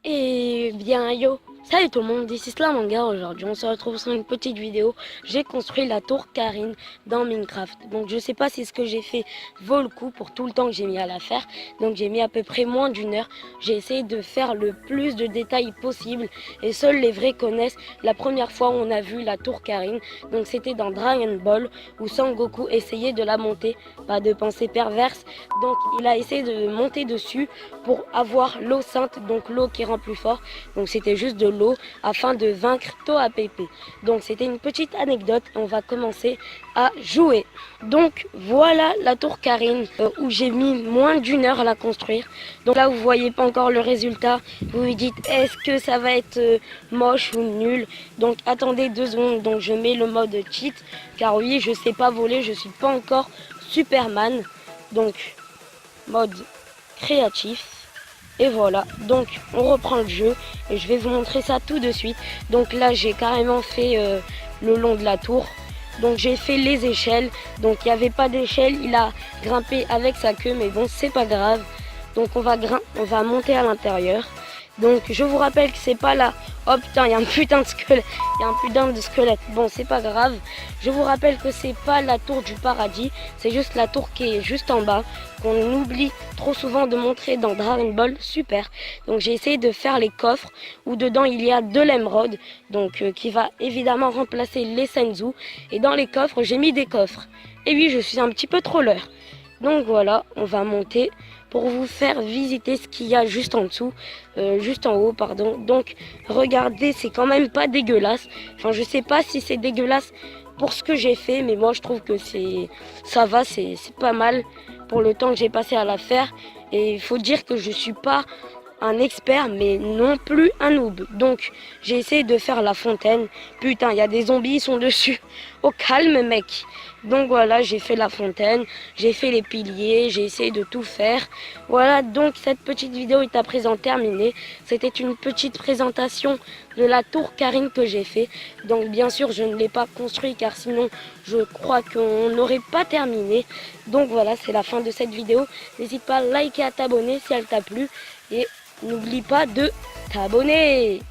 Et bien yo, salut tout le monde, ici Slam Manga. Aujourd'hui on se retrouve sur une petite vidéo. J'ai construit la tour Karine dans Minecraft. Donc je sais pas si ce que j'ai fait vaut le coup pour tout le temps que j'ai mis à la faire. Donc j'ai mis à peu près moins d'une heure. J'ai essayé de faire le plus de détails possible. Et seuls les vrais connaissent la première fois où on a vu la tour Karine. Donc c'était dans Dragon Ball où Sangoku essayait de la monter. Pas de pensée perverse. Donc il a essayé de monter dessus pour avoir l'eau sainte, donc l'eau qui rend plus fort. Donc c'était juste de l'eau afin de vaincre Toa Pepe. Donc c'était une petite anecdote. On va commencer à jouer. Donc voilà la tour Karine où j'ai mis moins d'une heure à la construire. Donc là vous voyez pas encore le résultat. Vous vous dites est-ce que ça va être moche ou nul. Donc attendez 2 secondes. Donc je mets le mode cheat car oui je sais pas voler. Je suis pas encore Superman. Donc mode créatif. Et voilà, donc on reprend le jeu et je vais vous montrer ça tout de suite. Donc là j'ai carrément fait le long de la tour. Donc j'ai fait les échelles. Donc il n'y avait pas d'échelle, il a grimpé avec sa queue, mais bon c'est pas grave. Donc on va monter à l'intérieur. Donc je vous rappelle que c'est pas là. Oh putain, il y a un putain de squelette. Il y a un putain de squelette. Bon, c'est pas grave. Je vous rappelle que c'est pas la tour du paradis. C'est juste la tour qui est juste en bas. Qu'on oublie trop souvent de montrer dans Dragon Ball Super. Donc j'ai essayé de faire les coffres où dedans il y a de l'émeraude. Donc qui va évidemment remplacer les Senzu. Et dans les coffres, j'ai mis des coffres. Et oui, je suis un petit peu troller. Donc voilà, on va monter pour vous faire visiter ce qu'il y a juste en dessous, juste en haut, pardon. Donc regardez, c'est quand même pas dégueulasse. Enfin, je sais pas si c'est dégueulasse pour ce que j'ai fait, mais moi je trouve que ça va, c'est pas mal pour le temps que j'ai passé à la faire. Et il faut dire que je suis pas un expert, mais non plus un noob. Donc, j'ai essayé de faire la fontaine. Putain, il y a des zombies, ils sont dessus. Au calme, mec. Donc voilà, j'ai fait la fontaine, j'ai fait les piliers, j'ai essayé de tout faire. Voilà, donc cette petite vidéo est à présent terminée. C'était une petite présentation de la tour Karine que j'ai fait. Donc bien sûr, je ne l'ai pas construit car sinon, je crois qu'on n'aurait pas terminé. Donc voilà, c'est la fin de cette vidéo. N'hésite pas à liker et à t'abonner si elle t'a plu. Et n'oublie pas de t'abonner.